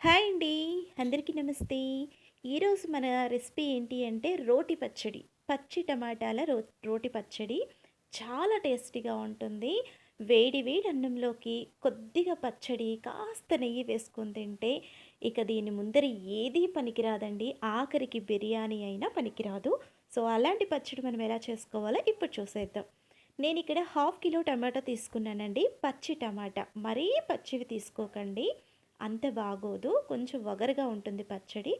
Hi అండి. అందరికీ నమస్తే. ఈరోజు మన రెసిపీ ఏంటి అంటే రోటి పచ్చడి. పచ్చి టమాటాల రోటి పచ్చడి. చాలా టేస్టీగా ఉంటుంది. వేడి వేడి అన్నంలోకి కొద్దిగా పచ్చడి, కాస్త నెయ్యి వేసుకొని తింటే ఇక దీని ముందర ఏదీ పనికిరాదండి. ఆఖరికి బిర్యానీ అయినా పనికిరాదు. సో, అలాంటి పచ్చడి మనం ఎలా చేసుకోవాలో ఇప్పుడు చూసేద్దాం. నేనిక్కడ హాఫ్ కిలో టమాటా తీసుకున్నానండి. పచ్చి టమాటా. మరీ పచ్చివి తీసుకోకండి. అంత బాగోదు. కొంచెం వగరుగా ఉంటుంది పచ్చడి.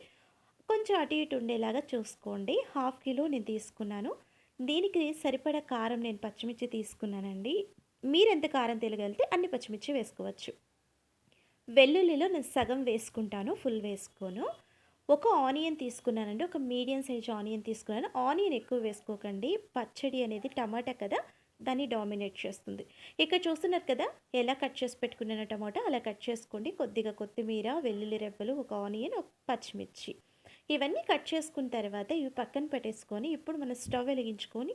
కొంచెం అటు ఇటు ఉండేలాగా చూసుకోండి. హాఫ్ కిలో నేను తీసుకున్నాను. దీనికి సరిపడా కారం నేను పచ్చిమిర్చి తీసుకున్నానండి. మీరెంత కారం తినగలిగితే అన్ని పచ్చిమిర్చి వేసుకోవచ్చు. వెల్లుల్లిలో నేను సగం వేసుకుంటాను. ఫుల్ వేసుకోను. ఒక ఆనియన్ తీసుకున్నానండి. ఒక మీడియం సైజ్ ఆనియన్ తీసుకున్నాను. ఆనియన్ ఎక్కువ వేసుకోకండి. పచ్చడి అనేది టమాటా కదా! దాన్ని డామినేట్ చేస్తుంది. ఇక్కడ చూస్తున్నారు కదా! ఎలా కట్ చేసి పెట్టుకున్నానో టమాటా అలా కట్ చేసుకోండి. కొద్దిగా కొత్తిమీర, వెల్లుల్లి రెబ్బలు, ఒక ఆనియన్, ఒక పచ్చిమిర్చి. ఇవన్నీ కట్ చేసుకున్న తర్వాత ఇవి పక్కన పెట్టేసుకొని ఇప్పుడు మనం స్టవ్ వెలిగించుకొని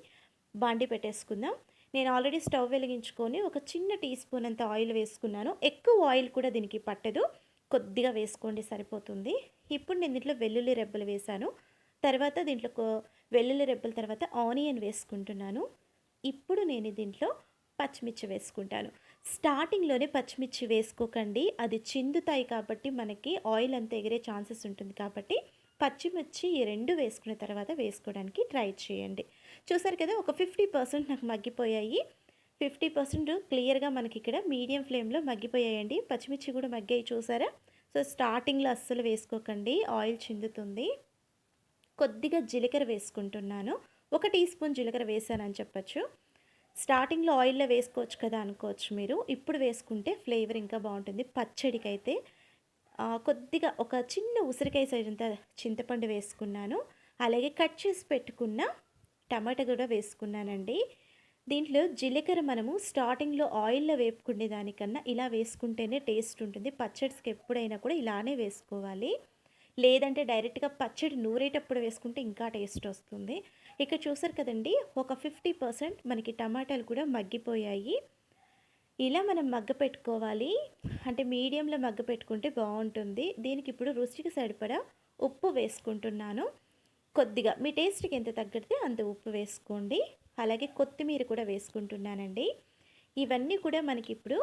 బాండీ పెట్టేసుకుందాం. నేను ఆల్రెడీ స్టవ్ వెలిగించుకొని ఒక చిన్న టీ స్పూన్ అంత ఆయిల్ వేసుకున్నాను. ఎక్కువ ఆయిల్ కూడా దీనికి పట్టదు. కొద్దిగా వేసుకోండి సరిపోతుంది. ఇప్పుడు నేను దీంట్లో వెల్లుల్లి రెబ్బలు వేశాను. తర్వాత దీంట్లో వెల్లుల్లి రెబ్బల తర్వాత ఆనియన్ వేసుకుంటున్నాను. ఇప్పుడు నేను దీంట్లో పచ్చిమిర్చి వేసుకుంటాను. స్టార్టింగ్‌లోనే పచ్చిమిర్చి వేసుకోకండి. అది చిందుతాయి కాబట్టి మనకి ఆయిల్ అంతా ఎగిరే ఛాన్సెస్ ఉంటుంది కాబట్టి పచ్చిమిర్చి ఈ 2 వేసుకున్న తర్వాత వేసుకోవడానికి ట్రై చేయండి. చూసారు కదా! ఒక 50% నాకు మగ్గిపోయాయి. 50% క్లియర్‌గా మనకిక్కడ మీడియం ఫ్లేమ్‌లో మగ్గిపోయాయండి. పచ్చిమిర్చి కూడా మగ్గాయి చూసారా? సో, స్టార్టింగ్‌లో అస్సలు వేసుకోకండి. ఆయిల్ చిందుతుంది. కొద్దిగా జీలకర్ర వేసుకుంటున్నాను. ఒక టీ స్పూన్ జీలకర్ర వేశానని చెప్పొచ్చు. స్టార్టింగ్‌లో ఆయిల్‌లో వేసుకోవచ్చు కదా అనుకోవచ్చు మీరు. ఇప్పుడు వేసుకుంటే ఫ్లేవర్ ఇంకా బావుంటుంది. పచ్చడికైతే కొద్దిగా ఒక చిన్న ఉసిరికాయ సైజంత చింతపండు వేసుకున్నాను. అలాగే కట్ చేసి పెట్టుకున్న టమాటా కూడా వేసుకున్నానండి. దీంట్లో జీలకర్ర మనము స్టార్టింగ్‌లో ఆయిల్‌లో వేపుకునే దానికన్నా ఇలా వేసుకుంటేనే టేస్ట్ ఉంటుంది. పచ్చడిస్‌కి ఎప్పుడైనా కూడా ఇలానే వేసుకోవాలి. లేదంటే డైరెక్ట్‌గా పచ్చడి నూరేటప్పుడు వేసుకుంటే ఇంకా టేస్ట్ వస్తుంది. ఇక్కడ చూసారు కదండీ! ఒక 50% మనకి టమాటాలు కూడా మగ్గిపోయాయి. ఇలా మనం మగ్గపెట్టుకోవాలి. అంటే మీడియంలో మగ్గపెట్టుకుంటే బావుంటుంది. దీనికి ఇప్పుడు రుచికి సరిపడా ఉప్పు వేసుకుంటున్నాను. కొద్దిగా మీ టేస్ట్‌కి ఎంత తగ్గట్టే అంత ఉప్పు వేసుకోండి. అలాగే కొత్తిమీర కూడా వేసుకుంటున్నానండి. ఇవన్నీ కూడా మనకిప్పుడు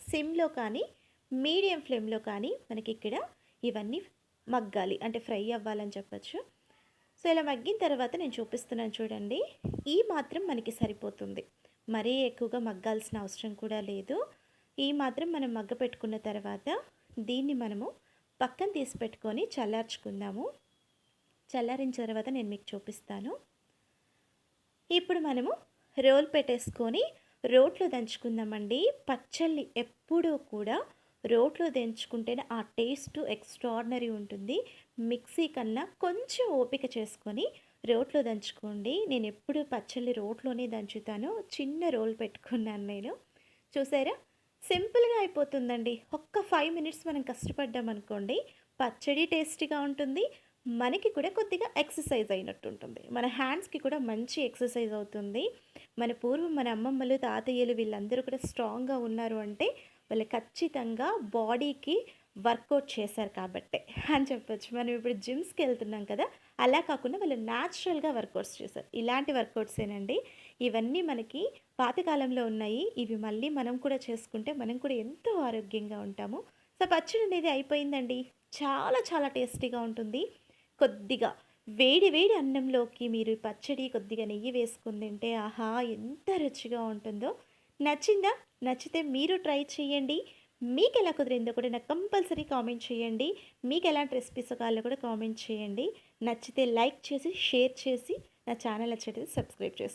సిమ్‌లో కానీ, మీడియం ఫ్లేమ్‌లో కానీ మనకిక్కడ ఇవన్నీ మగ్గాలి. అంటే ఫ్రై అవ్వాలని చెప్పొచ్చు. సో, ఇలా మగ్గిన తర్వాత నేను చూపిస్తున్నాను చూడండి. ఈ మాత్రం మనకి సరిపోతుంది. మరీ ఎక్కువగా మగ్గాల్సిన అవసరం కూడా లేదు. ఈ మాత్రం మనం మగ్గపెట్టుకున్న తర్వాత దీన్ని మనము పక్కన తీసి పెట్టుకొని చల్లార్చుకుందాము. చల్లారిన తర్వాత నేను మీకు చూపిస్తాను. ఇప్పుడు మనము రోల్ పెట్టేసుకొని రోట్లో దంచుకుందామండి. పచ్చళ్ళు ఎప్పుడూ కూడా రోట్లో దంచుకుంటేనే ఆ టేస్ట్ ఎక్స్ట్రార్డినరీ ఉంటుంది. మిక్సీ కన్నా కొంచెం ఓపిక చేసుకొని రోట్లో దంచుకోండి. నేను ఎప్పుడు పచ్చళ్ళు రోట్లోనే దంచుతాను. చిన్న రోల్ పెట్టుకున్నాను నేను. చూసారా? సింపుల్‌గా అయిపోతుందండి. ఒక్క 5 మినిట్స్ మనం కష్టపడ్డామనుకోండి పచ్చడి టేస్టీగా ఉంటుంది. మనకి కూడా కొద్దిగా ఎక్సర్సైజ్ అయినట్టు ఉంటుంది. మన హ్యాండ్స్‌కి కూడా మంచి ఎక్సర్సైజ్ అవుతుంది. మన అమ్మమ్మలు, తాతయ్యలు వీళ్ళందరూ కూడా స్ట్రాంగ్‌గా ఉన్నారు అంటే వాళ్ళు ఖచ్చితంగా బాడీకి వర్కౌట్ చేశారు కాబట్టే అని చెప్పొచ్చు. మనం ఇప్పుడు జిమ్స్‌కెళ్తున్నాం కదా! అలా కాకుండా వాళ్ళు న్యాచురల్‌గా వర్కౌట్స్ చేశారు. ఇలాంటి వర్కౌట్సేనండి. ఇవన్నీ మనకి పాతకాలంలో ఉన్నాయి. ఇవి మళ్ళీ మనం కూడా చేసుకుంటే మనం కూడా ఎంతో ఆరోగ్యంగా ఉంటాము. సో, పచ్చడి అనేది అయిపోయిందండి. చాలా చాలా టేస్టీగా ఉంటుంది. కొద్దిగా వేడి వేడి అన్నంలోకి మీరు ఈ పచ్చడి కొద్దిగా నెయ్యి వేసుకొని తింటే ఆహా! ఎంత రుచిగా ఉంటుందో. నచ్చిందా? నచ్చితే మీరు ట్రై చేయండి. మీకెలా కుదిరిందో కూడా నాకు కంపల్సరీ కామెంట్ చేయండి. మీకెలాంటి రెసిపీస్ కావాలో కూడా కామెంట్ చేయండి. నచ్చితే లైక్ చేసి, షేర్ చేసి నా ఛానల్ నచ్చినట్లయితే సబ్స్క్రైబ్ చేసుకోండి.